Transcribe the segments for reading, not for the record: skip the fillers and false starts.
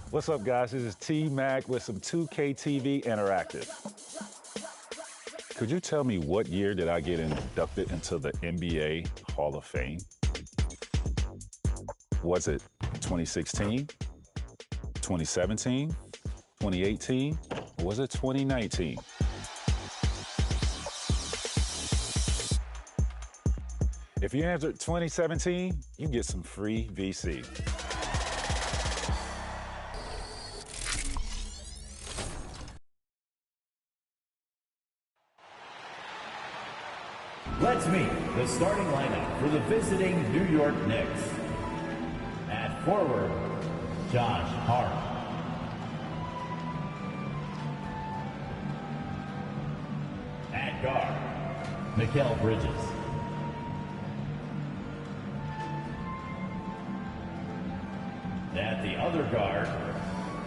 What's up, guys? This is T-Mac with some 2K TV Interactive. Could you tell me what year did I get inducted into the NBA Hall of Fame? Was it 2016, 2017, 2018, or was it 2019? If you answered 2017, you get some free VC. Let's meet the starting lineup for the visiting New York Knicks. At forward, Josh Hart. At guard, Mikal Bridges. At the other guard,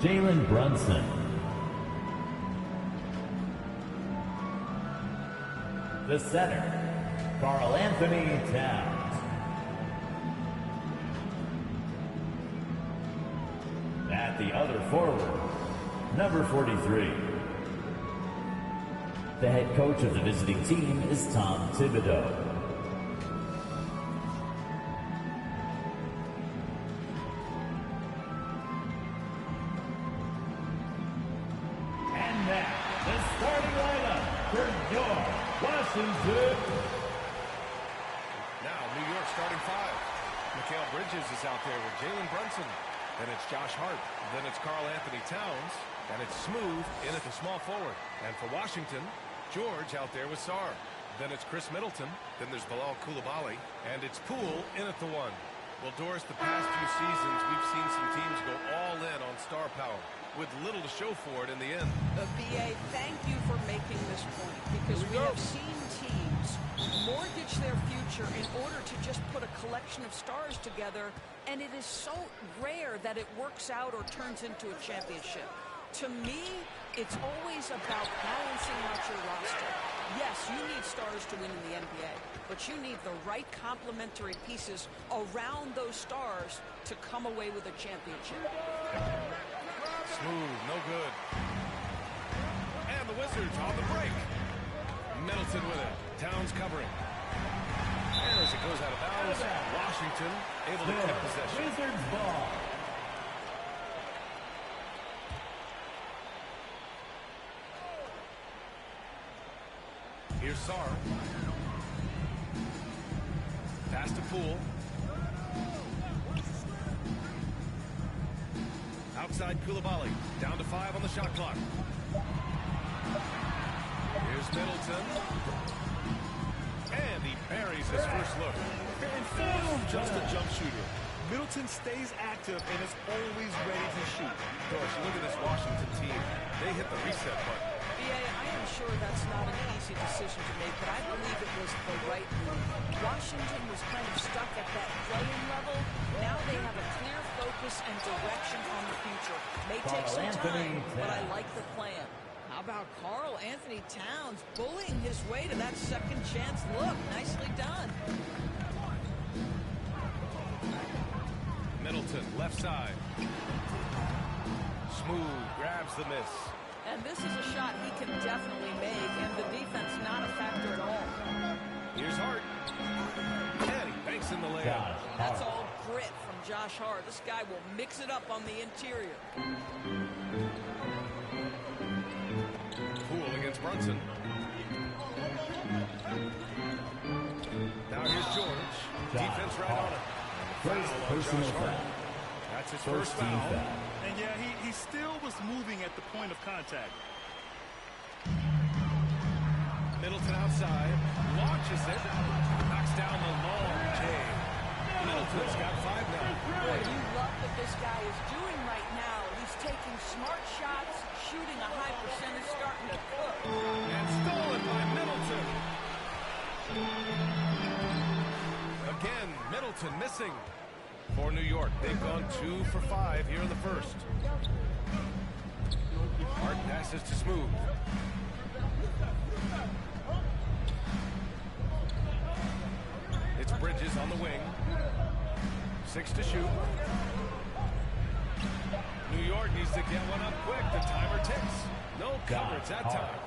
Jalen Brunson. The center, Karl Anthony Towns. At the other forward, number 43. The head coach of the visiting team is Tom Thibodeau. And now, the starting lineup for your Washington. Now, New York starting five. Mikal Bridges is out there with Jalen Brunson. Then it's Josh Hart. Then it's Karl Anthony Towns. And it's Smooth in at the small forward. And for Washington, George out there with Sarr. Then it's Chris Middleton. Then there's Bilal Coulibaly. And it's Poole in at the one. Well, Doris, the past few seasons, we've seen some teams go all in on star power with little to show for it in the end. BA, thank you for making this point, because we have seen teams mortgage their future in order to just put a collection of stars together, and it is so rare that it works out or turns into a championship. To me, it's always about balancing out your roster. Yes, you need stars to win in the NBA, but you need the right complementary pieces around those stars to come away with a championship. Smooth, no good. And the Wizards on the break. Middleton with it. Towns covering. And as it goes out of bounds, Washington able to keep possession. Wizards ball. Here's Sarr. Pass to Poole. Outside Coulibaly. Down to 5 on the shot clock. Here's Middleton. And he buries his first look. And far from just a jump shooter, Middleton stays active and is always ready to shoot. Gosh, look at this Washington team. They hit the reset button. BA, I am sure that's not an easy decision to make, but I believe it was the right move. Washington was kind of stuck at that playing level. Now they have a clear focus and direction on the future. May take some time, but I like the plan. How about Karl Anthony Towns bullying his way to that second chance look? Nicely done. Middleton, left side. Smooth, grabs the miss. And this is a shot he can definitely make, and the defense not a factor at all. Here's Hart. And he banks in the layup. That's all grit from Josh Hart. This guy will mix it up on the interior. Poole against Brunson. Now here's George. Defense right on it. First personal foul. That's his first foul. And yeah, he still was moving at the point of contact. Middleton outside. Launches it. Knocks down the long J. Middleton's got 5 now. Boy, you love what this guy is doing right now. He's taking smart shots, shooting a high percentage, starting to cook. And stolen by Middleton. Again, Middleton missing. For New York, they've gone 2 for 5 here in the first. Hart passes to Smooth. It's Bridges on the wing. 6 to shoot. New York needs to get one up quick. The timer ticks. No coverage that time.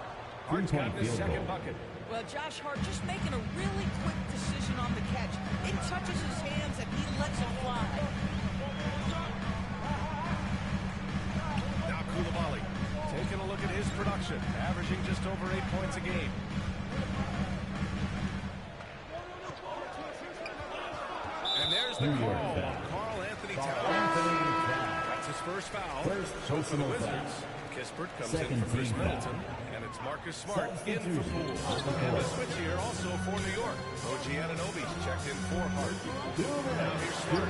Hart's got his second bucket. Well, Josh Hart just making a really quick decision on the catch. It touches his hands and he lets it fly. Now Coulibaly taking a look at his production, averaging just over 8 points a game. And there's the call. Carl Anthony Towns. That's his first foul. So for the Wizards, Kispert comes in for Chris Middleton, and it's Marcus Smart in for Poole. And the switch here also for New York. OG Anunoby checked in for Hart. Now here's Smart,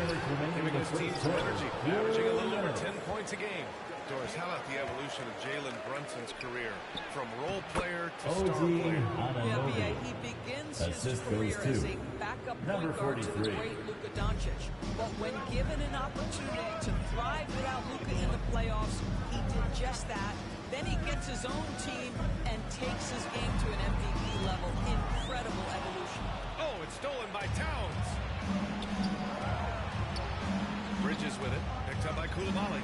giving his team some energy, averaging a little over 10 points a game. Doris, how about the evolution of Jalen Brunson's career from role player to star player? Yeah, B.A., he begins his career as a backup point guard to the great Luka Doncic. But when given an opportunity to thrive without Luka in the playoffs, he did just that. Then he gets his own team and takes his game to an MVP level. Incredible evolution. Oh, it's stolen by Towns. Bridges with it, picked up by Coulibaly.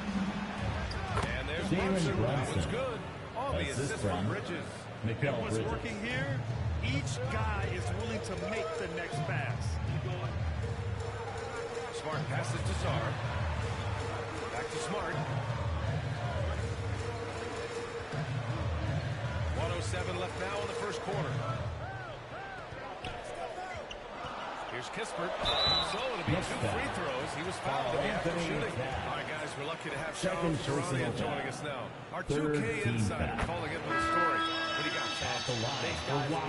And there's Brunson. That one's good. All the assists from Bridges. And what's working here, each guy is willing to make the next pass. Smart passes to Sar. Back to Smart. 1:07 left now in the first quarter. Here's Kispert. So it'll be 2 free throws. He was fouled after shooting. All right, guys, we're lucky to have Sean Serrania joining us now. Our 2K insider calling in with a story. What do you got, Sean?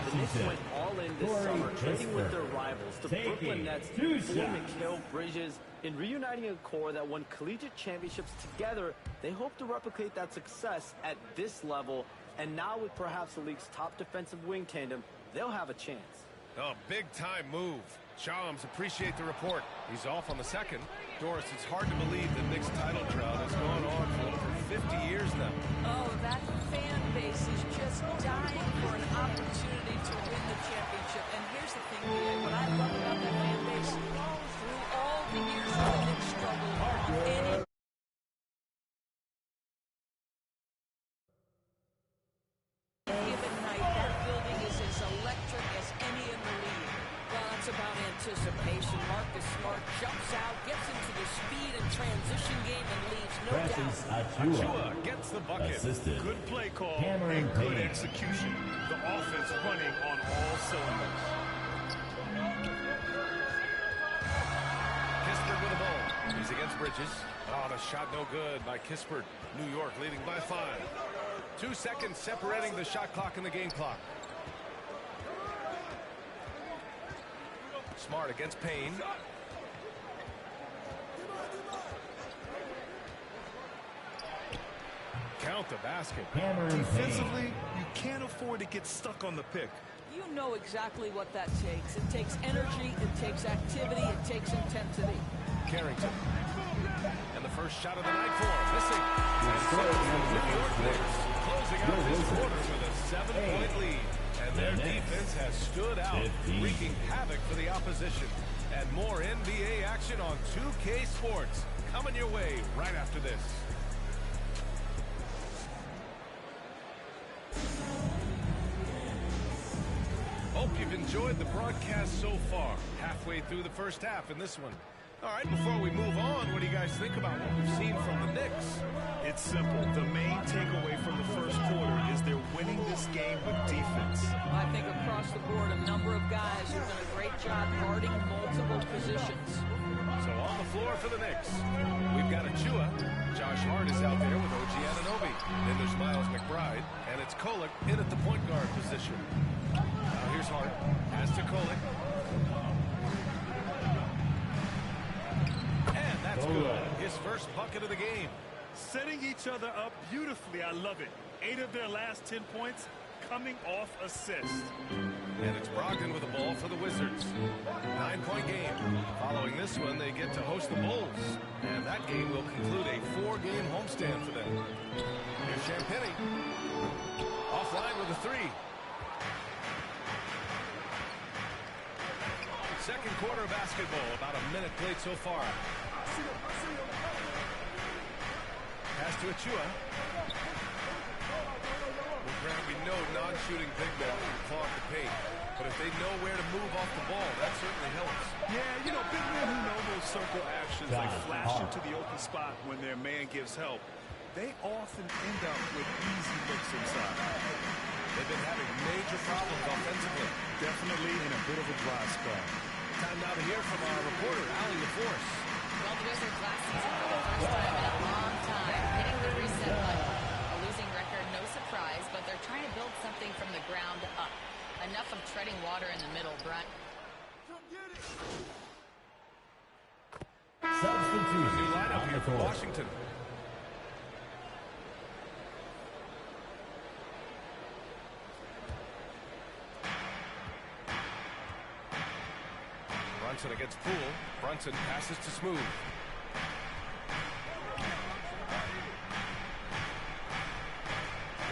The Knicks went all in this summer, trading with their rivals, the Brooklyn Nets, for Mikal Bridges, in reuniting a core that won collegiate championships together. They hope to replicate that success at this level, and now with perhaps the league's top defensive wing tandem, they'll have a chance. Oh, big-time move. Shams, appreciate the report. He's off on the second. Doris, it's hard to believe the Knicks title drought has gone on for over 50 years now. Oh, that fan base is just dying for an opportunity to win the championship. And here's the thing, B.A., what I love about that fan base, through all the years that the Knicks struggled, any given night, that building is as electric as any in the league. Well, it's about anticipation. Marcus Smart jumps out, gets into the speed and transition game, and leaves no doubt. Achua gets the bucket. Good play call and good execution. The offense running on all cylinders. Kispert with the ball. He's against Bridges. Oh, the shot no good by Kispert. New York leading by 5. 2 seconds separating the shot clock and the game clock. Smart against Payne. Count the basket. Defensively, you can't afford to get stuck on the pick. You know exactly what that takes. It takes energy, it takes activity, it takes intensity. Carrington. And the first shot of the night for him. Missing. And so it's the New York Knicks closing out this quarter with a 7-point lead. And their defense has stood out, wreaking havoc for the opposition. And more NBA action on 2K Sports coming your way right after this. Hope you've enjoyed the broadcast so far. Halfway through the first half in this one. All right, before we move on, what do you guys think about what we've seen from the Knicks? It's simple. The main takeaway from the first quarter is they're winning this game with defense. I think across the board, a number of guys have done a great job guarding multiple positions. So on the floor for the Knicks, we've got Achua. Josh Hart is out there with OG Anunoby. Then there's Miles McBride, and it's Kolek in at the point guard position. Now here's Hart, pass to Kolek. And that's good. His first bucket of the game. Setting each other up beautifully. I love it. 8 of their last 10 points coming off assists. And it's Brogdon with the ball for the Wizards. 9-point game. Following this one, they get to host the Bulls. And that game will conclude a 4-game homestand for them. Here's Champagnie. Offline with a 3. Second quarter of basketball. About a minute played so far. to Achua. Well, Grant, we know non-shooting big men can clog the paint, but if they know where to move off the ball, that certainly helps. Yeah, you know, big men who know those circle actions, like flash into the open spot when their man gives help, they often end up with easy looks inside. They've been having major problems offensively. Definitely in a bit of a dry spell. Time now to hear from our reporter, Allie LaForce. Well, the Wizards last season for the first time in a long time, hitting the reset button. A losing record, no surprise, but they're trying to build something from the ground up. Enough of treading water in the middle, Brent. Substitution. New lineup here for Washington. Brunson against Poole. Brunson passes to Smooth.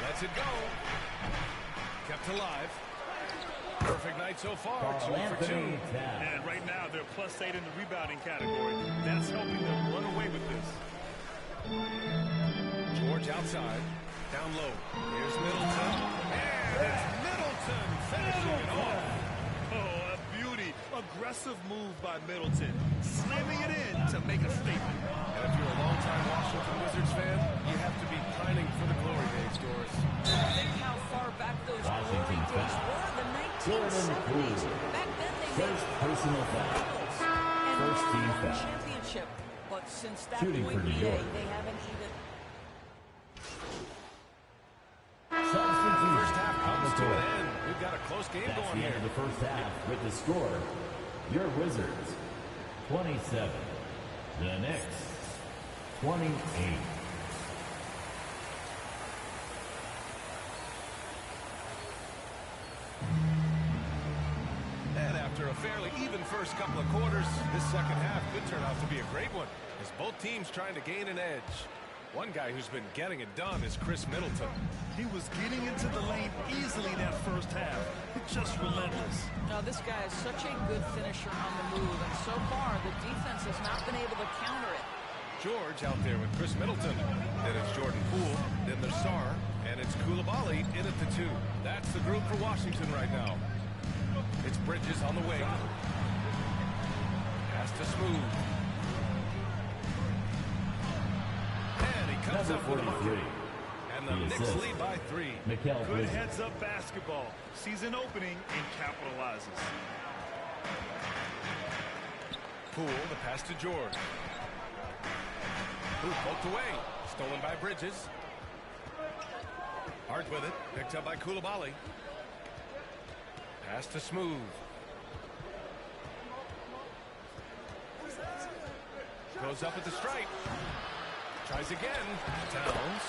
Lets it go. Kept alive. Perfect night so far. 2 for 2. And right now they're +8 in the rebounding category. That's helping them run away with this. George outside. Down low. Here's Middleton. And it's Middleton finishing it off. Oh, a beauty. Aggressive move by Middleton. Slamming it in to make a statement. And if you're a longtime Washington Wizards fan, you have to be pining for the glory days, Doris. Think how far back those glory days were, the 1970s. Back then they First personal foul. First team foul. championship. But since that Shooting point for New in the day, York. they haven't even... Substitution. First half on comes the to an court. end. We've got a close game That's going the end here. of the first half with the score. Your Wizards 27. The Knicks 28. And after a fairly even first couple of quarters, this second half could turn out to be a great one, as both teams trying to gain an edge. One guy who's been getting it done is Chris Middleton. He was getting into the lane easily that first half. Just relentless. Now, this guy is such a good finisher on the move, and so far, the defense has not been able to counter it. George out there with Chris Middleton. Then it's Jordan Poole. Then there's Sarr. And it's Koulibaly in at the 2. That's the group for Washington right now. It's Bridges on the wing. Pass to Smooth. And he comes up with a bucket. And the Knicks lead by 3. Good heads-up basketball. Sees an opening and capitalizes. Poole, the pass to George. Poole poked away. Stolen by Bridges. Hart with it. Picked up by Koulibaly. Pass to Smooth. Goes up at the stripe. Tries again. Towns.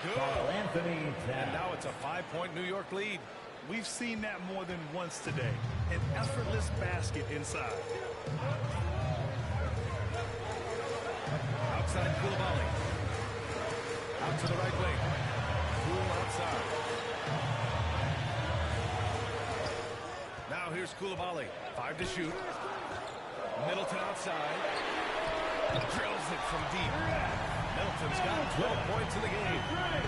Good. Anthony And now it's a 5-point New York lead. We've seen that more than once today. An effortless basket inside. Outside Koulibaly. Out to the right wing. Poole outside. Now here's Koulibaly. 5 to shoot. Middleton outside. Drills it from deep. Middleton's got 12 points in the game.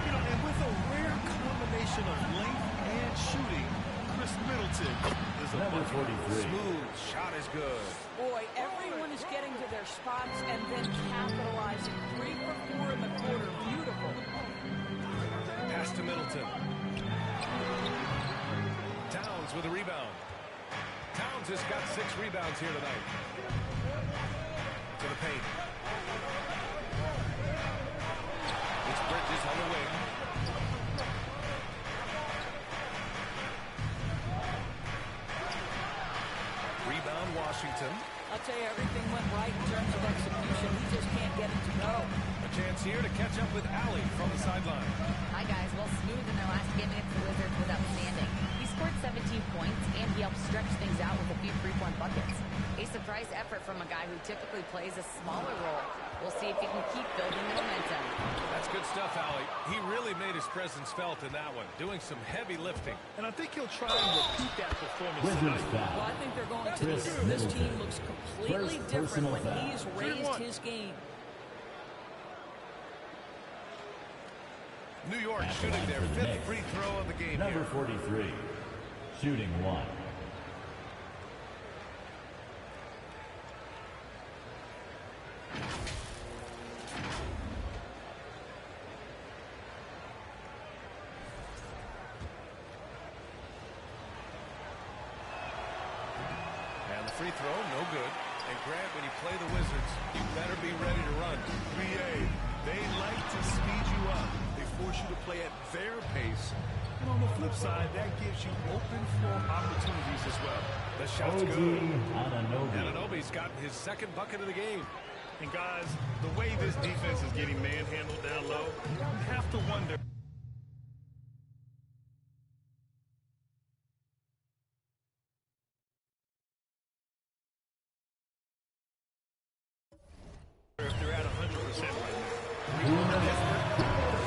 You know, and with a rare combination of length and shooting, Chris Middleton is a number bucket. 43. Smooth shot is good. Boy, everyone is getting to their spots and then capitalizing. 3 for 4 in the quarter. Beautiful. Pass to Middleton. Towns with a rebound. Towns has got 6 rebounds here tonight. To the paint. It's Bridges on the wing. Rebound Washington. I'll tell you, everything went right in terms of execution. He just can't get it to go. A chance here to catch up with Allie from the sideline. Hi, guys. Well, Smooth in their last game against the Wizards was outstanding. He scored 17 points, and he helped stretch things out with a few three-point buckets. A surprise effort from a guy who typically plays a smaller role. We'll see if he can keep building the momentum. That's good stuff, Allie. He really made his presence felt in that one, doing some heavy lifting. And I think he'll try and repeat that performance Wizards tonight. foul. Well, I think they're going to. Chris This team Middleton. looks completely First different personal when foul. he's raised his game. New York shooting their 5th free throw of the game Number here. 43, shooting 1. And the free throw, no good. And Grant, when you play the Wizards, you better be ready to run. 3A, they like to speed you up. They force you to play at their pace. And on the flip side, that gives you open floor opportunities as well. The shot's OG good. Anunoby. Anunoby's gotten his 2nd bucket of the game. And guys, the way this defense is getting manhandled down low, you have to wonder if they're at 100% right now. 2 minutes.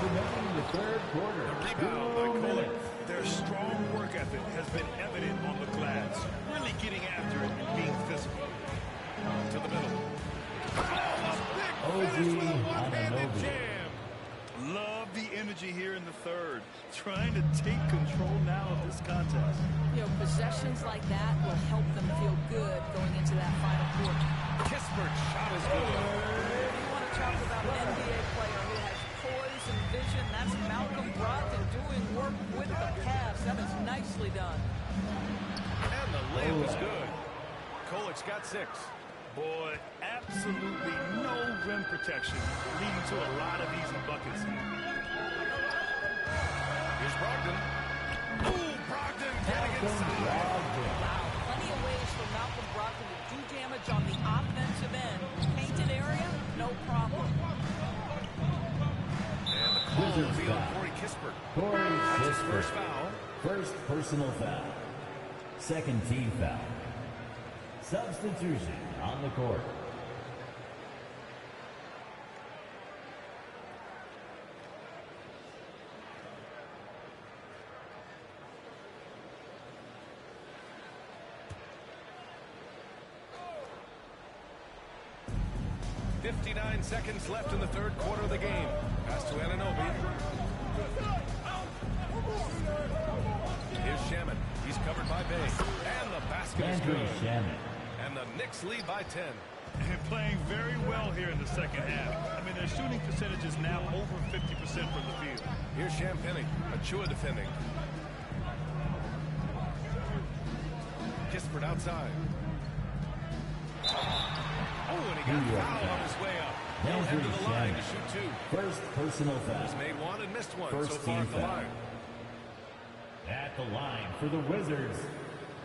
Remaining the third quarter. Rebound 2 by Kohler. minutes. Their strong work ethic has been evident on the glass. Really getting after it and being physical. To the middle. OG Anunoby. Love the energy here in the third. Trying to take control now of this contest. You know, possessions like that will help them feel good going into that final quarter. Kispert's shot is good. You want to talk about an NBA player who has poise and vision. That's Malcolm Brogdon doing work with the Cavs. That is nicely done. And the layup is good. Kolic's got 6. Boy, absolutely no rim protection, leading to a lot of easy buckets here. Here's Brogdon. Ooh, Brogdon getting inside. Wow, plenty of ways for Malcolm Brogdon to do damage on the offensive end. Painted area, no problem. And the call will be on Corey Kispert. Corey That's his Kispert. first foul. First personal foul. Second team foul. Substitution on the court. .59 seconds left in the third quarter of the game. Pass to Anunoby. Here's Shaman. He's covered by Bay. And the basket is Andrew good. Shaman. And the Knicks lead by 10. And playing very well here in the second half. I mean, their shooting percentage is now over 50% from the field. Here's Champagny. Achua defending. Kispert outside. Oh, and he got fouled on his way up. He'll head to the line to shoot 2. First personal foul. He's made 1 and missed 1 First so far team at the foul. line. At the line for the Wizards,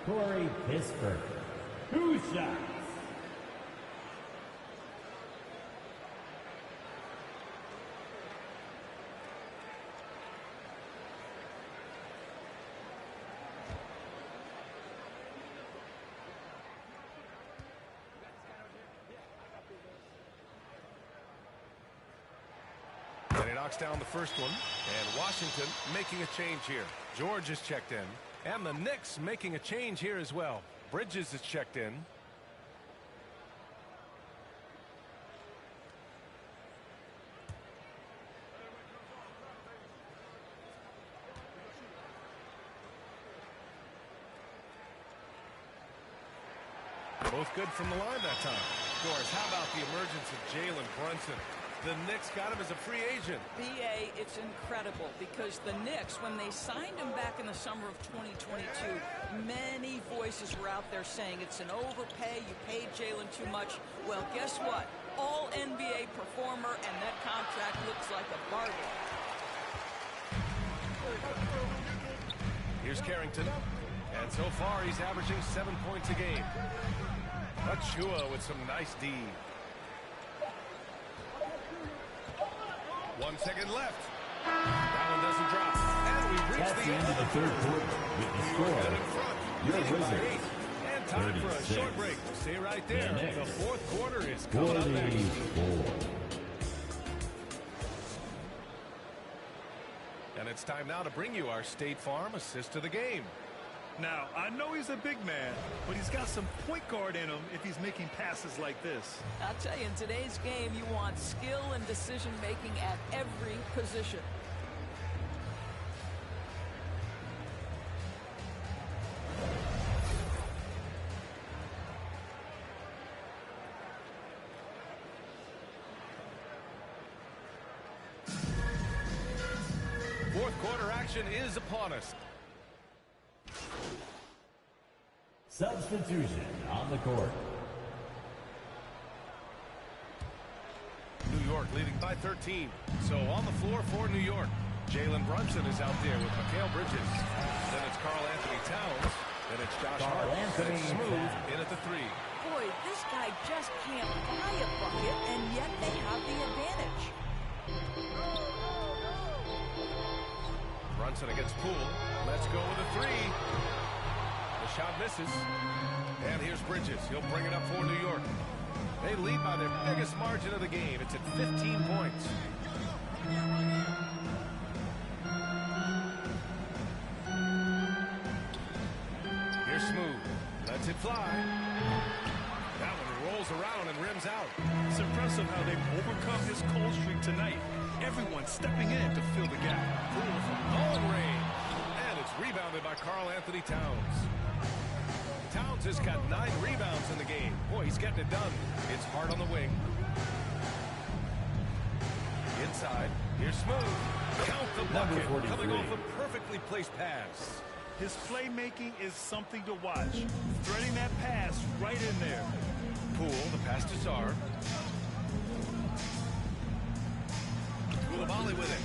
Corey Kispert. 2 shots. And he knocks down the first one. And Washington making a change here. George is checked in. And the Knicks making a change here as well. Bridges is checked in. Both good from the line that time. Doris, how about the emergence of Jalen Brunson? The Knicks got him as a free agent. BA, it's incredible because the Knicks, when they signed him back in the summer of 2022, many voices were out there saying it's an overpay, you paid Jalen too much. Well, guess what? All NBA performer, and that contract looks like a bargain. Here's Carrington. And so far, he's averaging 7 points a game. Achua with some nice D. 1 second left. That one doesn't drop. And we've reached That's the end of the third quarter with the score. in front. Your Leading by Wizards. 8. And time for a 36. short break. Stay right there. The Knicks. The fourth quarter is coming up next. 44. And it's time now to bring you our State Farm assist to the game. Now, I know he's a big man, but he's got some point guard in him if he's making passes like this. I'll tell you, in today's game, you want skill and decision-making at every position. fourth quarter action is upon us. Substitution on the court. New York leading by 13. So on the floor for New York, Jalen Brunson is out there with Mikal Bridges. Then it's Karl Anthony Towns. Then it's Josh Hart. And it's Smooth in at the three. Boy, this guy just can't buy a bucket, and yet they have the advantage. Brunson against Poole. Let's go with a three. The shot misses. And here's Bridges. He'll bring it up for New York. They lead by their biggest margin of the game. It's at 15 points. Here's Smooth. Lets it fly. That one rolls around and rims out. It's impressive how they've overcome this cold streak tonight. Everyone stepping in to fill the gap. Poole from long range. And it's rebounded by Karl Anthony Towns. Towns has got 9 rebounds in the game. Boy, he's getting it done. It's Hart on the wing. Inside. Here's Smooth. Count the bucket. Coming off a perfectly placed pass. His playmaking is something to watch. Threading that pass right in there. Poole, the pass to Sarr. Koulibaly with it.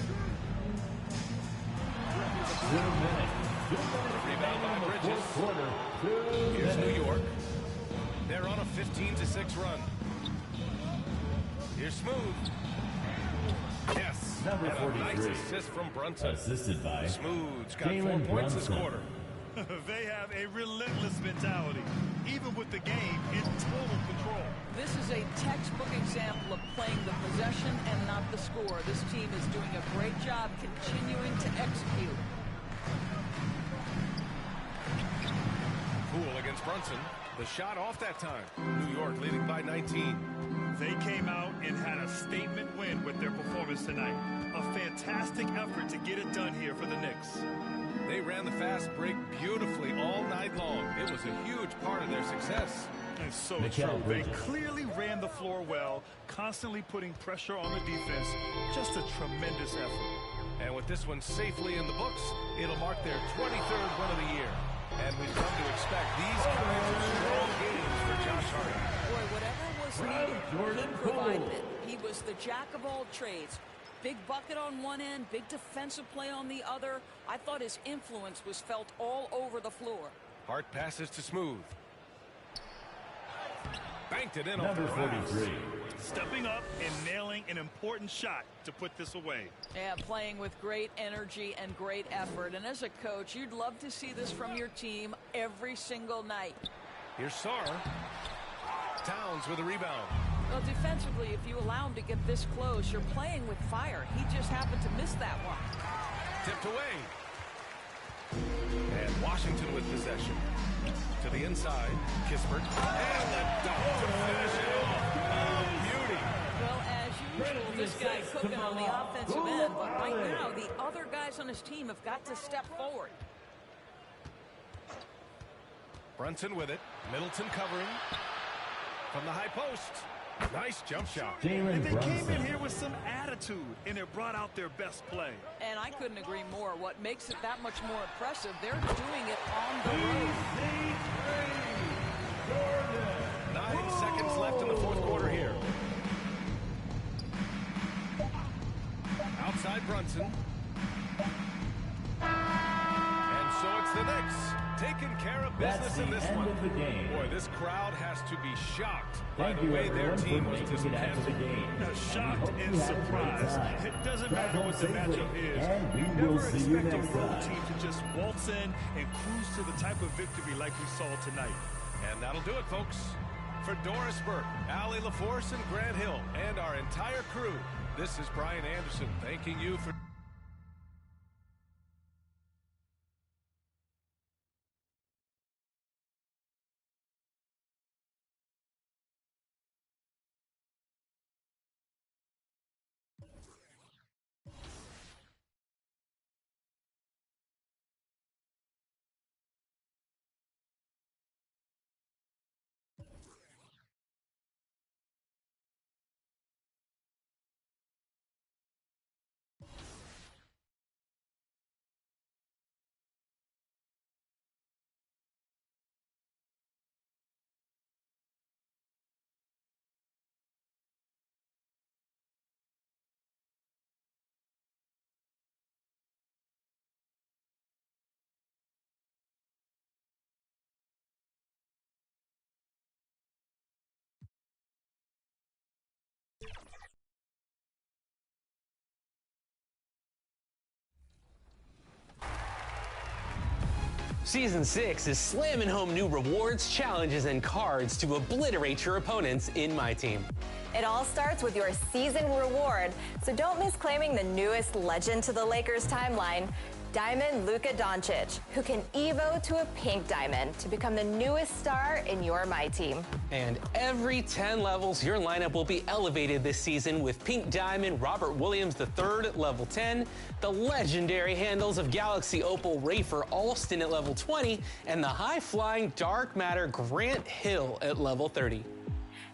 2 minutes. Rebound by Bridges. Here's New York. They're on a 15-6 run. Here's Smooth. Yes. Number and a 43. nice assist from Brunson. Assisted by Smooth's got 4 Jalen points this Brunson. quarter. They have a relentless mentality, even with the game in total control. This is a textbook example of playing the possession and not the score. This team is doing a great job continuing to execute. Poole against Brunson. The shot off that time. New York leading by 19. They came out and had a statement win with their performance tonight. A fantastic effort to get it done here for the Knicks. They ran the fast break beautifully all night long. It was a huge part of their success. It's so Mikal true. They Bridges. clearly ran the floor well, constantly putting pressure on the defense. Just a tremendous effort. And with this one safely in the books, it'll mark their 23rd win of the year. And we've come to expect these kinds of strong games for Josh Hart. Boy, whatever was needed, he provided it. He was the jack of all trades. Big bucket on one end, big defensive play on the other. I thought his influence was felt all over the floor. Hart passes to Smooth. Banked it in off Number the glass. 43. Stepping up and nailing an important shot to put this away. Yeah, playing with great energy and great effort. And as a coach, you'd love to see this from your team every single night. Here's Sarr. Towns with a rebound. Well, defensively, if you allow him to get this close, you're playing with fire. He just happened to miss that one. Tipped away. And Washington with possession. To the inside. Kispert. And the dunk to finish it off. Oh, beauty. Well, as usual, this guy cooking on the offensive end, but right now, the other guys on his team have got to step forward. Brunson with it. Middleton covering. From the high post. Nice jump shot. And they came in here with some attitude, and it brought out their best play. And I couldn't agree more. What makes it that much more impressive, they're doing it on the road. 9 seconds left in the fourth quarter here. Outside Brunson. And so it's the Knicks taking care of business in this one. Boy, this crowd has to be shocked by the way their team was dismantled. Shocked and surprised. It doesn't matter what the matchup is. You never expect a road team to just waltz in and cruise to the type of victory like we saw tonight. And that'll do it, folks. For Doris Burke, Allie LaForce, and Grant Hill, and our entire crew, this is Brian Anderson thanking you for... Season 6 is slamming home new rewards, challenges, and cards to obliterate your opponents in My Team. It all starts with your season reward, so don't miss claiming the newest legend to the Lakers timeline, Diamond Luka Doncic, who can evo to a pink diamond to become the newest star in your My Team. And every 10 levels, your lineup will be elevated this season with Pink Diamond Robert Williams III at level 10, the legendary handles of Galaxy Opal Rafer Alston at level 20, and the high-flying Dark Matter Grant Hill at level 30.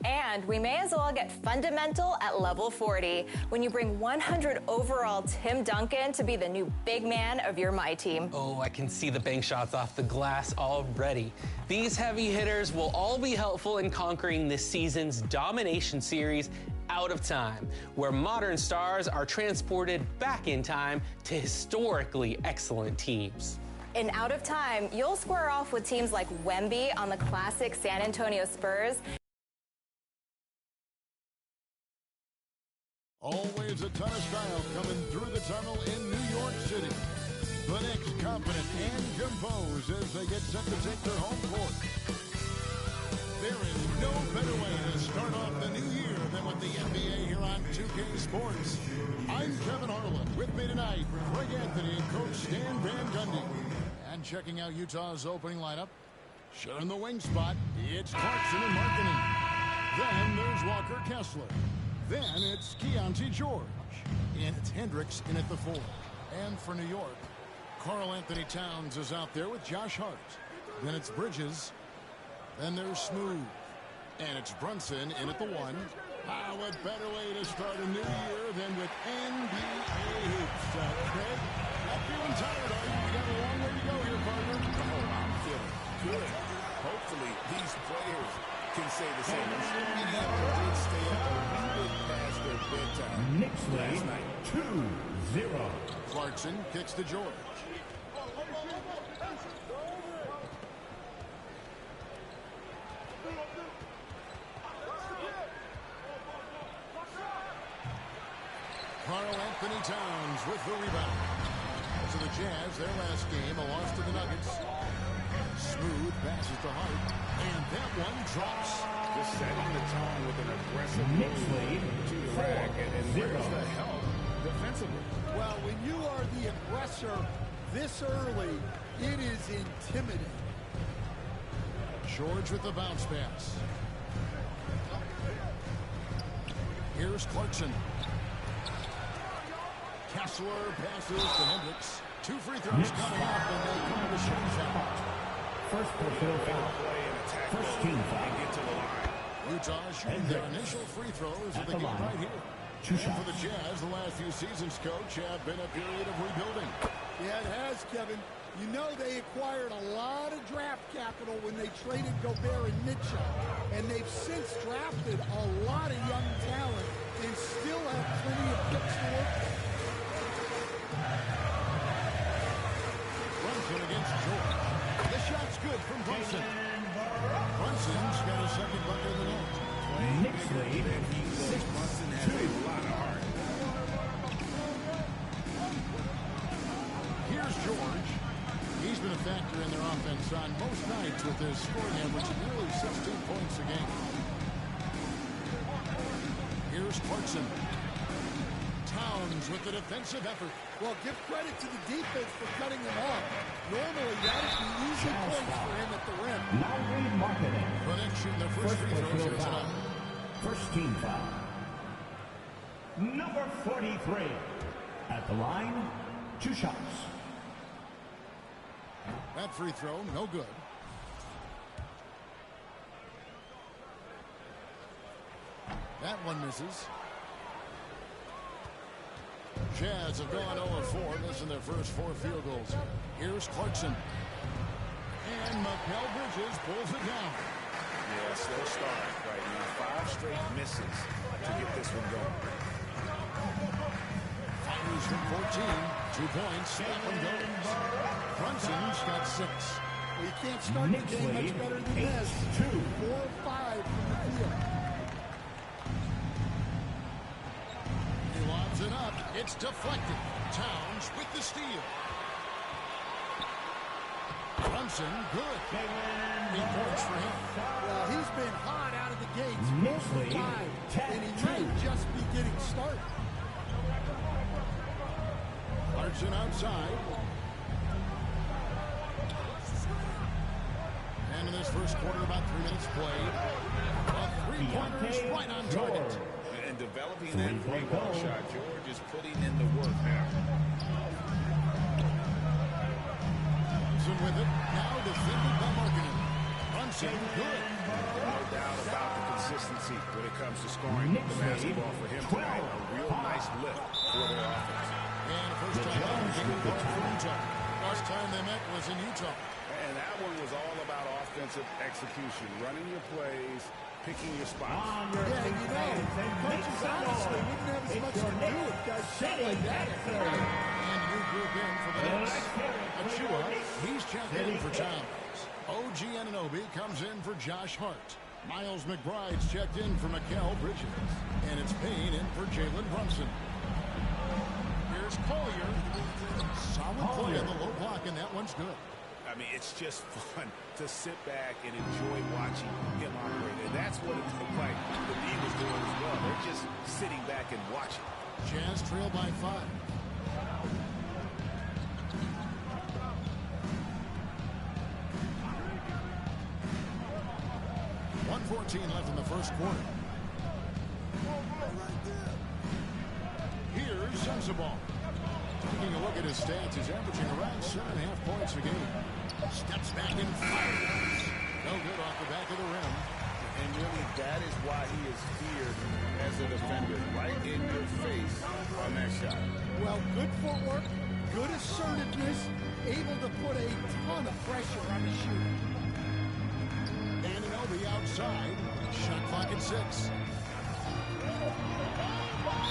And we may as well get fundamental at level 40 when you bring 100 overall Tim Duncan to be the new big man of your My Team. Oh, I can see the bank shots off the glass already. These heavy hitters will all be helpful in conquering this season's domination series, Out of Time, where modern stars are transported back in time to historically excellent teams. In Out of Time, you'll square off with teams like Wemby on the classic San Antonio Spurs. Always a ton of style coming through the tunnel in New York City. The Knicks confident and composed as they get set to take their home court. There is no better way to start off the new year than with the NBA here on 2K Sports. I'm Kevin Harlan. With me tonight, Greg Anthony and Coach Stan Van Gundy. And checking out Utah's opening lineup, sharing the wing spot, it's Clarkson and Markkanen. Then there's Walker Kessler. Then it's Keontae George. And it's Hendricks in at the 4. And for New York, Karl Anthony Towns is out there with Josh Hart. Then it's Bridges. Then there's Smooth. And it's Brunson in at the 1. Ah, what better way to start a new year than with NBA hoops. Craig, not feeling tired, are you? You got a long way to go here, partner. Oh, I'm feeling good. Hopefully, these players can say the same. Many of them did stay up a little bit past their bedtime Knicks last night. 2-0. Clarkson kicks to George. Karl Anthony Towns with the rebound. So the Jazz, their last game, a loss to the Nuggets. Smooth passes to Hart, and that one drops. Just setting the tone with an aggressive move to the rack, and where's the help defensively? Well, when you are the aggressor this early, it is intimidating. George with the bounce pass. Here's Clarkson. Kessler passes to Hendricks. 2 free throws coming up, and they come to shootout. First personal foul. First team foul. Get to the line. Utah shooting their initial free throws of the game right here. And for the Jazz, the last few seasons, Coach, have been a period of rebuilding. Yeah, it has, Kevin. You know they acquired a lot of draft capital when they traded Gobert and Mitchell. And they've since drafted a lot of young talent and still have plenty of picks to work with. Brunson against George. The shot's good from Brunson. Brunson's got a second bucket of the night. Knicks lead 6-2. Here's George. He's been a factor in their offense on most nights with his scoring average nearly 16 points a game. Here's Clarkson. Towns with the defensive effort. Well, give credit to the defense for cutting him off. Normally, that would be easy points for him at the rim. The Knicks shooting their first free throws here tonight. First team foul. Number 43. At the line, 2 shots. That free throw, no good. That one misses. Jazz have gone 0-4, missing their first 4 field goals. Here's Clarkson. And Mikal Bridges pulls it down. Yeah, slow start right now. 5 straight misses to get this one going. Fires from 14. 2 points. That one goes. Brunson's got 6. Well, you can't start the game much better than this. 4 or 5 from the field. He lobs it up. It's deflected. Towns with the steal. Brunson, good. 8 points for him. Well, he's been hot out of the gates. 4 for 5, and he might just be getting started. Clarkson outside. And in this first quarter, about 3 minutes played. Three-pointers right on target. And developing that three-ball shot, George is putting in the work now. Brunson with it. Now defended by Markkanen. Brunson, good. No doubt about the consistency when it comes to scoring the basketball for him tonight. A real nice lift for their offense. And first time out of the game for Utah. Last time they met was in Utah. And that one was all about offensive execution, running your plays, picking your spots. Yeah, you know, coaches honestly wouldn't have as much to do with guys shot like that. And new group in for the Knicks. Achua, he's checked in for Towns. OG Anunoby comes in for Josh Hart. Miles McBride's checked in for Mikal Bridges. And it's Payne in for Jalen Brunson. Here's Collier. Solid play on the low block, and that one's good. I mean, it's just fun to sit back and enjoy watching him operate. And that's what it looked like the D was doing as well. They're just sitting back and watching. Jazz trail by 5. .114 left in the first quarter. Here's Sensabaugh. Taking a look at his stats, he's averaging around 7.5 points a game. Steps back and fires. No good off the back of the rim. And really, that is why he is here as a defender, right in your face on that shot. Well, good footwork, good assertiveness, able to put a ton of pressure on the shooter. Anunoby outside. Shot clock at 6.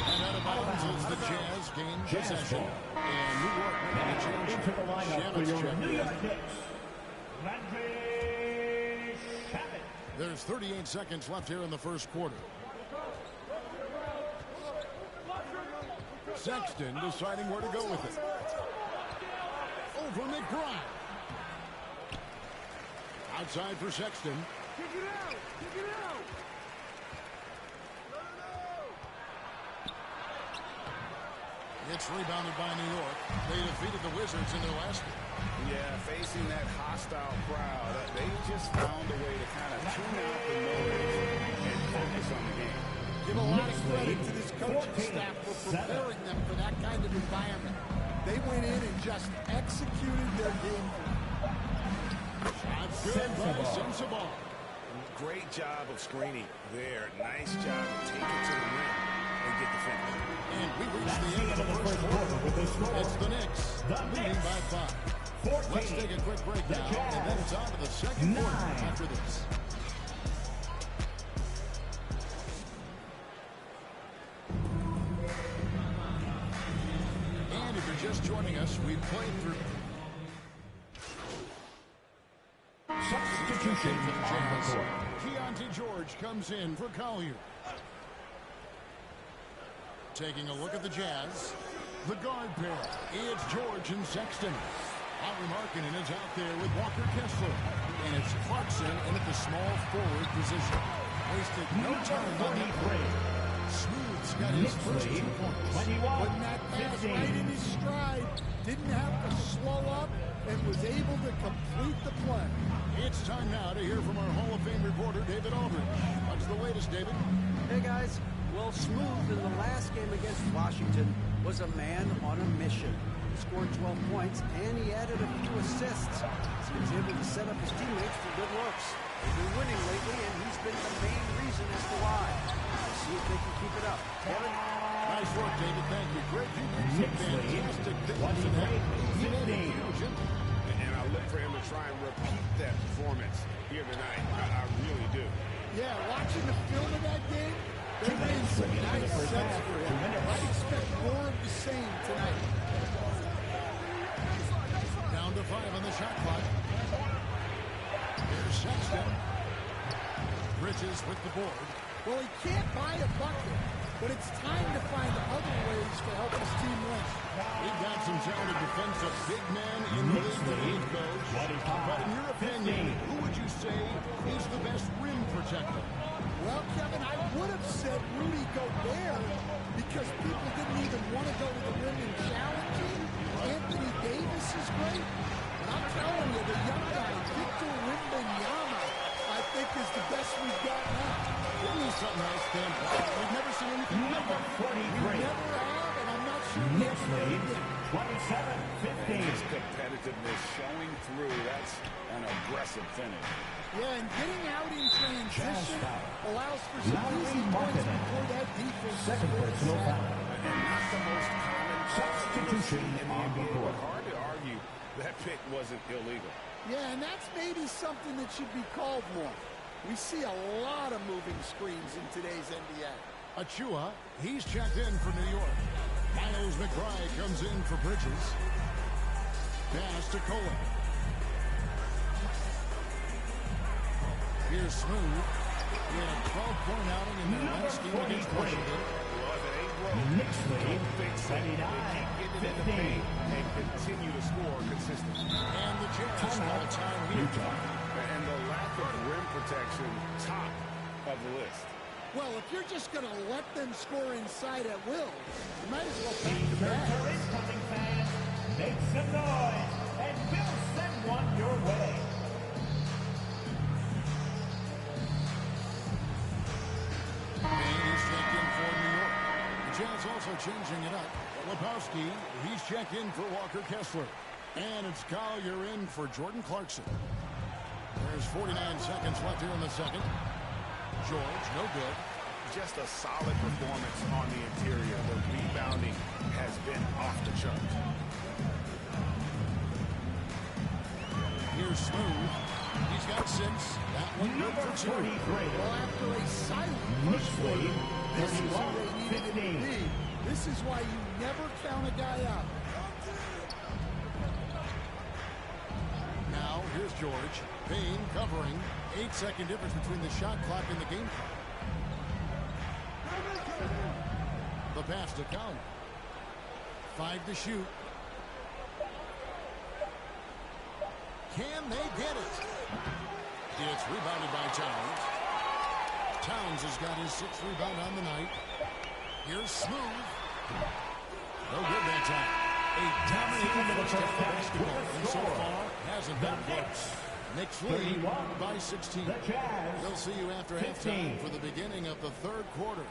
And out of bounds as the Jazz gain possession. And New York making a change. Into the lineup for your New York Knicks. There's 38 seconds left here in the first quarter. Sexton deciding where to go with it. Over McBride. Outside for Sexton. Kick it out! Kick it out! It's rebounded by New York. They defeated the Wizards in their last game. Yeah, facing that hostile crowd, they just found a way to kind of tune out the noise and focus on the game. Give a lot of credit to this coaching staff for preparing them for that kind of environment. They went in and just executed their game plan. Shot good by Sensabaugh. Great job of screening there. Nice job to take it to the rim and get the finish. And we reached the end of the first quarter. It's the Knicks leading by 5. Let's take a quick break now, and then it's on to the second quarter after this. And if you're just joining us, we've played through Substitution for the on the Jazz. court. Keontae George comes in for Collier. Taking a look at the Jazz. The guard pair. It's George and Sexton. Henry Markkanen is out there with Walker Kessler. And it's Clarkson in at the small forward position. Wasted no time on that play. Smooth's got his first 2 points. Putting that pass right in his stride. Didn't have to slow up and was able to complete the play. It's time now to hear from our Hall of Fame reporter, David Aldridge. What's the latest, David? Hey, guys. Well, Smooth in the last game against Washington was a man on a mission. He scored 12 points, and he added a few assists. So he was able to set up his teammates for good looks. They've been winning lately, and he's been the main reason as to why. We'll see if they can keep it up. Kevin? Nice work, David. Thank you. Great defense. Fantastic things in that. And I look for him to try and repeat that performance here tonight. I really do. Yeah, watching the film of that game, there have been some nice sets for him. I expect more of the same tonight. Down to 5 on the shot clock. Here's Sexton. Bridges with the board. Well, he can't buy a bucket, but it's time to find other ways to help his team win. We've got some talented offensive big man in the league, Coach. But in your opinion, who would you say is the best rim protector? Well, Kevin, I would have said Rudy Gobert because people didn't even want to go to the rim and challenge him. Anthony Davis is great. But I'm telling you, the young guy, Victor Wembanyama, I think is the best we've got now. Give me something else, Dan. We've never seen anything like that. We never have, and I'm not sure we ever will. 27-15. His competitiveness showing through. That's an aggressive finish. Yeah, and getting out in transition allows for some easy points before that defense. Second personal foul. And not the most common substitution in the NBA, but hard to argue that pick wasn't illegal. Yeah, and that's maybe something that should be called more. We see a lot of moving screens in today's NBA. Achua, he's checked in for New York. Miles McBride comes in for Bridges. Pass to Cohen. Here's Smooth. He had a 12-point outing in their last game against Washington. Mixley, 79-15. And continue to score consistently. And the Jazz all time here. And the lack of rim protection, top of the list. Well, if you're just going to let them score inside at will, you might as well pack the bag. Coming fans, make some noise, and we'll send one your way. And he's checked in for New York. The Jazz also changing it up. Lepowski, he's checked in for Walker Kessler. And it's Collier in for Jordan Clarkson. There's 49 seconds left here in the second. George, no good. Just a solid performance on the interior. The rebounding has been off the charts. Here's Smooth. He's got 6. That one good for 2. Well, after a silent first quarter, this is where they needed him to be. This is why you never count a guy out. Now, here's George. Payne covering. 8-second difference between the shot clock and the game clock. The pass to Collins. 5 to shoot. Can they get it? It's rebounded by Towns. Towns has got his 6th rebound on the night. Here's Smooth. No good that time. A dominating first half of basketball. And so far, hasn't been close. Knicks lead by 16. We'll see you after halftime for the beginning of the third quarter.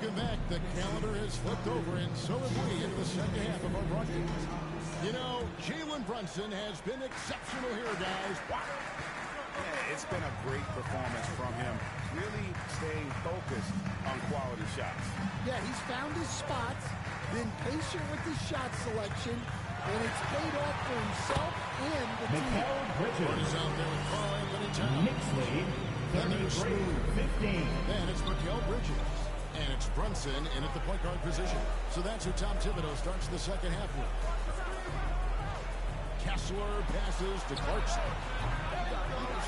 Welcome back. The calendar has flipped over, and so have we into the second half of our broadcast. You know, Jalen Brunson has been exceptional here, guys. Yeah, it's been a great performance from him. Really staying focused on quality shots. Yeah, he's found his spots, been patient with his shot selection, and it's paid off for himself and the team. Bridges out there with Carl Anthony Towns. Mixley, 33-15. Then it's Mikal Bridges. And it's Brunson in at the point guard position. So that's who Tom Thibodeau starts the second half with. Kessler passes to Clarkson.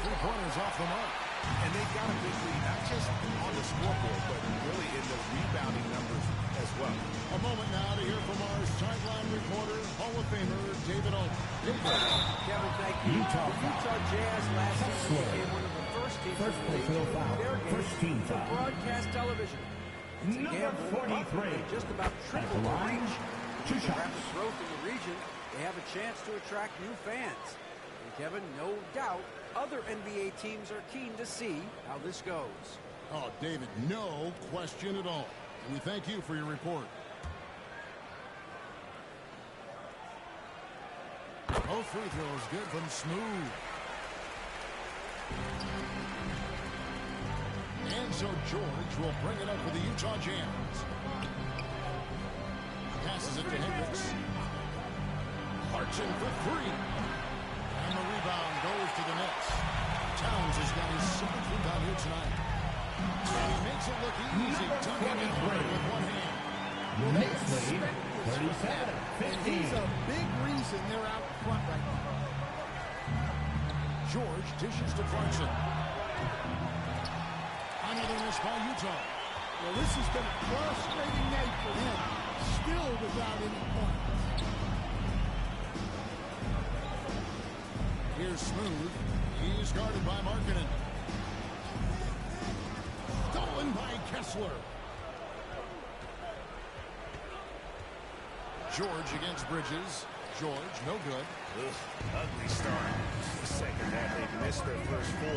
3-pointers off the mark. And they've got a big lead, not just on the scoreboard, but really in the rebounding numbers as well. A moment now to hear from our sideline reporter, Hall of Famer David Olin. Kevin, thank you. The Utah Jazz last season became one of the first teams in the league to play their game for broadcast television. It's a gamble, 43. They just about triple the reach. With rapid growth in the region, they have a chance to attract new fans. And Kevin, no doubt, other NBA teams are keen to see how this goes. Oh, David, no question at all. We thank you for your report. Both free throws good from Smooth. And so George will bring it up for the Utah Jazz. Passes it to Hendricks. Jackson for three. And the rebound goes to the Knicks. Towns has got his 7th rebound here tonight. And he makes it look easy, dunking it away with one hand. Well, they expect this from him, and he's a big reason they're out front right now. George dishes to Clarkson. Another miss by Utah. Well, this has been a frustrating night for him, still without any points. Here's Smooth. He's guarded by Markkanen. Stolen by Kessler. George against Bridges. George, no good. Ugly start. The second half, they've missed their first 4.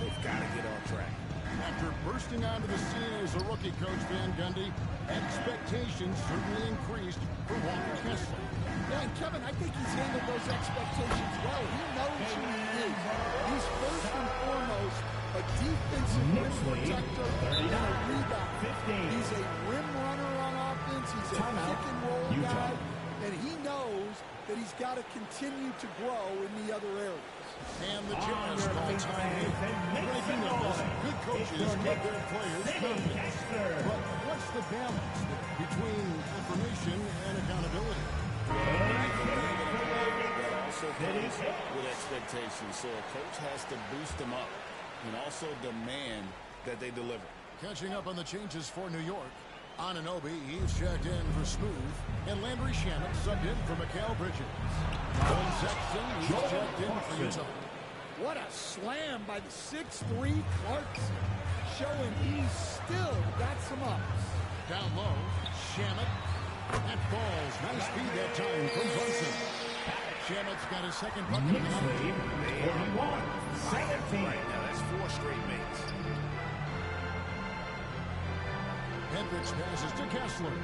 They've got to get on track. After bursting onto the scene as a rookie, Coach Van Gundy, expectations certainly increased for Walker Kessler. Yeah, and Kevin, I think he's handled those expectations well. He knows who he is. He's first and foremost a defensive rim protector and a rebounder. He's a rim runner on offense. He's a pick and roll guy. And he knows that he's got to continue to grow in the other areas. And the Jazz call time here. Breaking numbers, good coaches give their players confidence. But what's the balance between information and accountability? That also comes with expectations. So a coach has to boost them up and also demand that they deliver. Catching up on the changes for New York. Anunoby, he's checked in for Smooth. And Landry Shamet subbed in for Mikal Bridges. Colin Sexton, he's checked in for Utah. What a slam by the 6'3" Clarkson, showing he's still got some ups. Down low, Shamet. That falls. Nice feed that time from Brunson. Shamet's got his second bucket of the night. 41-17. Right now, that's 4 straight mates. Hendricks passes to Kessler.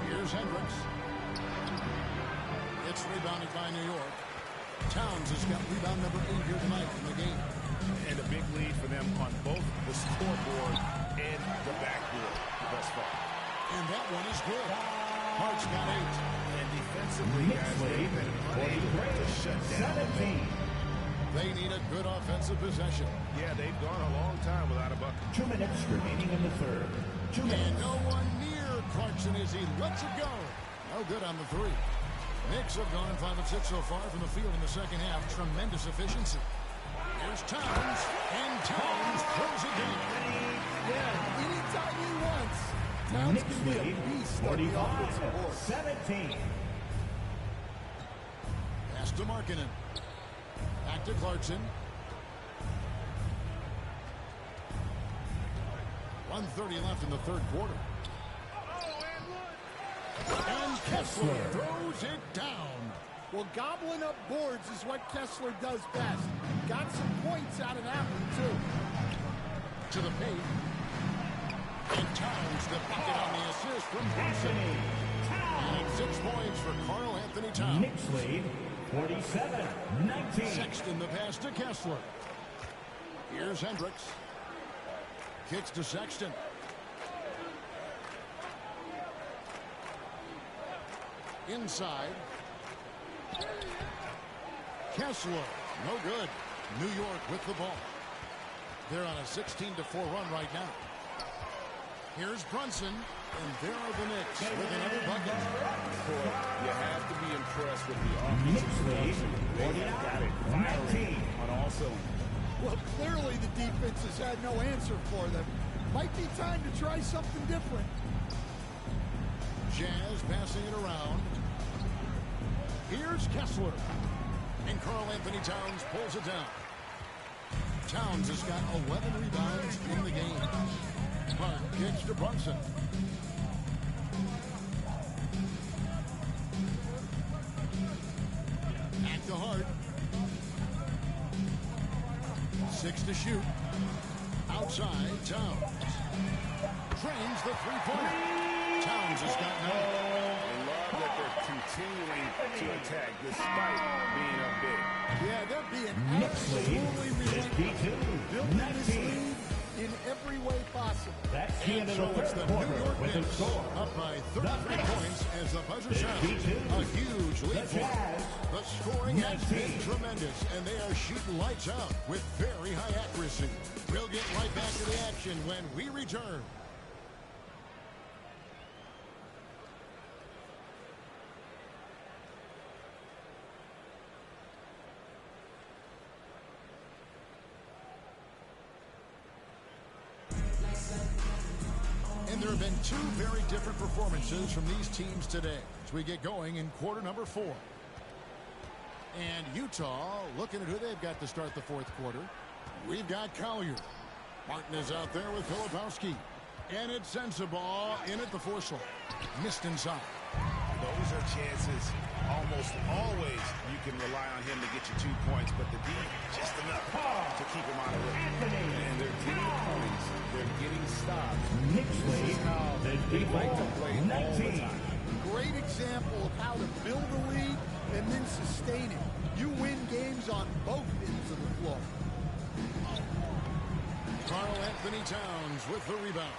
Here's Hendricks. It's rebounded by New York. Towns has got rebound number 8 here tonight in the game. And a big lead for them on both the scoreboard and the backboard thus far. And that one is good. Hart's got 8. And defensively, guys, they've been unable to shut down. They need a good offensive possession. Yeah, they've gone a long time without a bucket. 2 minutes remaining in the third. 2 minutes. And no one near Clarkson as he lets it go. No good on the 3. Knicks have gone 5 of 6 so far from the field in the second half. Tremendous efficiency. Here's Towns, and Towns throws it down. Yeah, anytime he wants, Towns can be a beast on the offensive board. 17. Pass to Markkanen. Back to Clarkson. 1:30 left in the third quarter. And Kessler throws it down. Well, gobbling up boards is what Kessler does best. Got some points out of that one, too. To the paint. And Towns the bucket on the assist from Brunson. And 6 points for Karl Anthony Towns. Knicks lead 47-19. Sexton the pass to Kessler. Here's Hendricks. Kicks to Sexton. Inside. Kessler, no good. New York with the ball. They're on a 16-4 run right now. Here's Brunson, and there are the Knicks with another bucket. Boy, you have to be impressed with the offensive production. They have got it firing on all cylinders. Well, clearly the defense has had no answer for them. Might be time to try something different. Jazz passing it around. Here's Kessler. And Karl Anthony Towns pulls it down. Towns has got 11 rebounds in the game. Hart kicks to Brunson. Back to Hart. 6 to shoot. Outside, Towns. Trains the three-pointer. Towns has got 9. I love that they're continuing to attack despite being up big. Yeah, they're being absolutely relentless. Building this lead in every way possible. That's the end of So the it's the third New quarter York with a Knicks score. up by 33 points as as the buzzer sounds. A huge lead for them. The scoring has been tremendous, and they are shooting lights out with very high accuracy. We'll get right back to the action when we return. And there have been two very different performances from these teams today as we get going in quarter number 4. And Utah looking at who they've got to start the fourth quarter. We've got Collier. Martin is out there with Filipowski. And it's Sensabaugh in at the force line. Missed inside. Those are chances almost always you can rely on him to get you 2 points, but the D just enough to keep him out of it. And they're getting points. They're getting stops. This is how they like to play all the time. Great example of how to build a lead and then sustain it. You win games on both ends of the floor. Karl Anthony Towns with the rebound.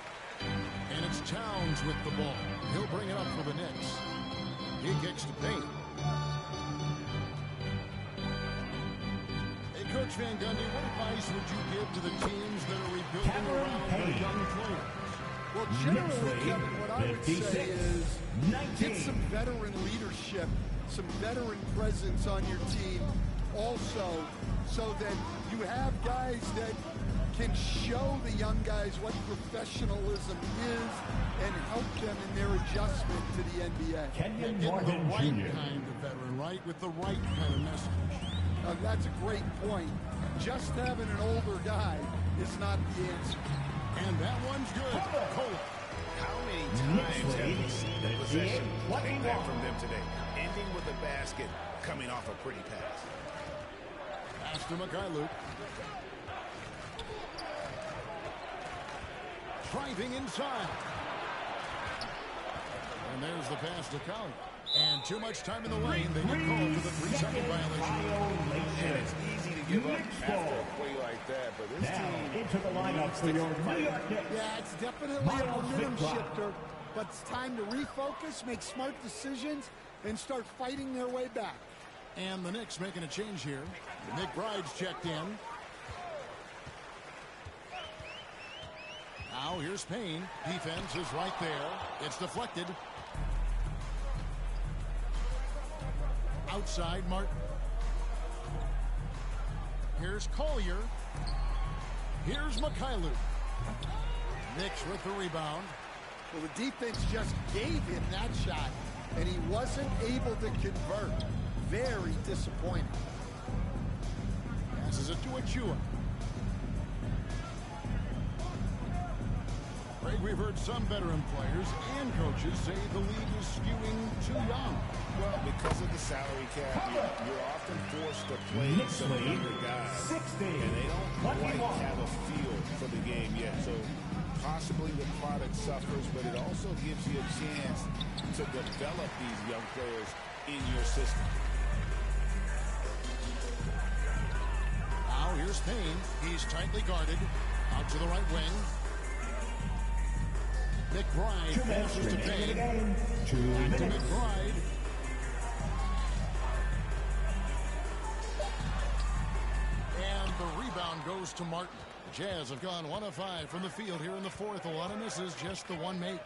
And it's Towns with the ball. He'll bring it up for the Knicks. He kicks to Payne. Hey, Coach Van Gundy, what advice would you give to the teams that are rebuilding around their young players? Well, generally, Kevin, what I would say is get some veteran leadership, some veteran presence on your team also, so that you have guys that can show the young guys what professionalism is and help them in their adjustment to the NBA. Getting the right kind of veteran, right? With the right kind of message. That's a great point. Just having an older guy is not the answer. And that one's good. Cole. How many times have we seen the possession take that from them today? Ending with a basket, coming off a pretty pass. Pass to Mikhailuk. Driving inside. And there's the pass to Collier. And too much time in the lane. They get called for the 3-second violation. And it's easy to give up after a play like that, but this team into the lineup for your New York Knicks. Yeah, it's definitely a momentum shifter, but it's time to refocus, make smart decisions, and start fighting their way back. And the Knicks making a change here. McBride's checked in. Now here's Payne. Defense is right there. It's deflected. Outside Martin. Here's Collier. Here's Mikhailuk. Knicks with the rebound. Well, the defense just gave him that shot, and he wasn't able to convert. Very disappointing. Passes it to Achua. Craig, we've heard some veteran players and coaches say the league is skewing too young. Well, because of the salary cap, you're often forced to play some younger guys, and they don't quite have a feel for the game yet. So possibly the product suffers, but it also gives you a chance to develop these young players in your system. Now here's Payne. He's tightly guarded. Out to the right wing. McBride passes to Payne. Back to McBride. And the rebound goes to Martin. The Jazz have gone 1 of 5 from the field here in the fourth. A lot of misses, just the one make.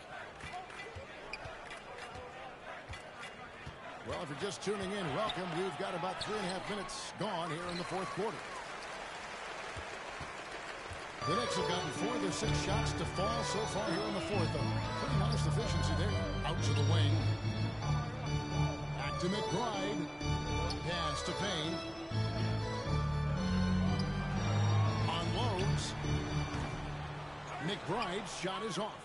Well, if you're just tuning in, welcome. We've got about 3.5 minutes gone here in the fourth quarter. The Knicks have gotten 4 of their 6 shots to fall so far here in the fourth. Pretty modest efficiency there. Out to the wing. Back to McBride. Pass to Payne. Unloads. McBride's shot is off.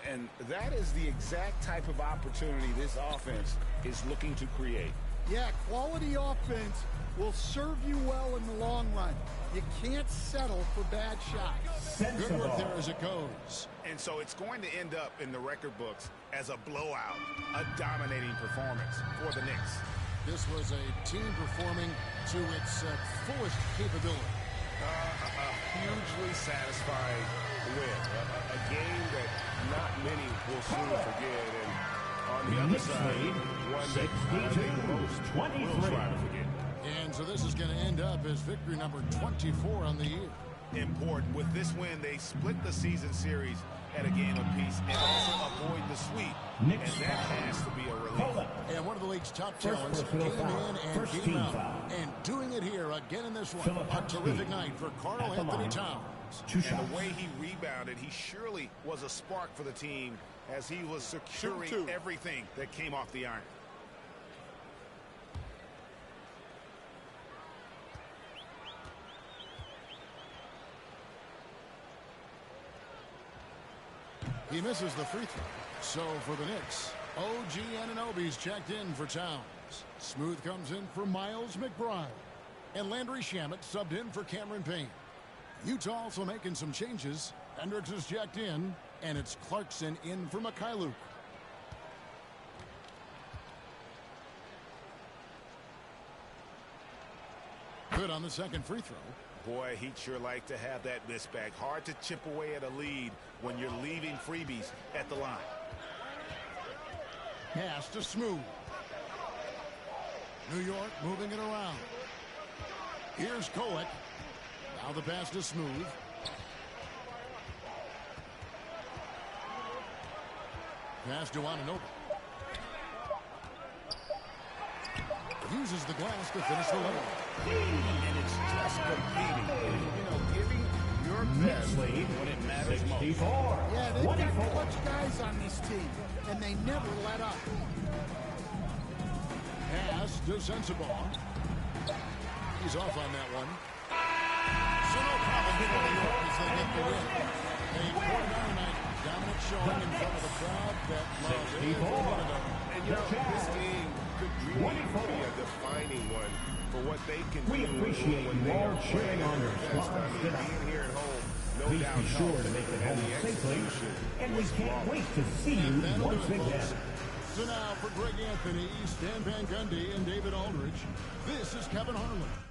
And that is the exact type of opportunity this offense is looking to create. Yeah, quality offense will serve you well in the long run. You can't settle for bad shots. Good work there as it goes. And so it's going to end up in the record books as a blowout, a dominating performance for the Knicks. This was a team performing to its fullest capability. A hugely satisfying win. A game that not many will soon forget. And on the other side. One that I think most will try to forget. And so this is going to end up as victory number 24 on the year. Important. With this win, they split the season series at a game apiece and also avoid the sweep. And that has to be a relief. And one of the league's top talents came in and came out. And doing it here again in this one. A terrific night for Karl Anthony Towns. And the way he rebounded, he surely was a spark for the team as he was securing everything that came off the iron. He misses the free throw. So for the Knicks, OG Anunoby's checked in for Towns. Smooth comes in for Miles McBride. And Landry Shamet subbed in for Cameron Payne. Utah also making some changes. Hendricks is checked in, and it's Clarkson in for Mikhailuk. Good on the second free throw. Boy, he'd sure like to have that miss back. Hard to chip away at a lead when you're leaving freebies at the line. Pass to Smooth. New York moving it around. Here's Kolek. Now the pass to Smooth. Pass to Anunoby. Uses the glass to finish the level. And it's just competing. You know, giving your best when it matters most. Yeah, they've got clutch guys on this team, and they never let up. Pass to Sensabaugh. He's off on that one. So no problem for New York as they get the win. A 49 night dominant showing in front of the crowd that loves it. And you know, this game could really be a defining one for what they can do. We appreciate you all cheering on your best. I mean, being here at home, no Please doubt be sure to make it home safely, and we can't wait to see you once again. So now for Greg Anthony, Stan Van Gundy, and David Aldridge, this is Kevin Harlan.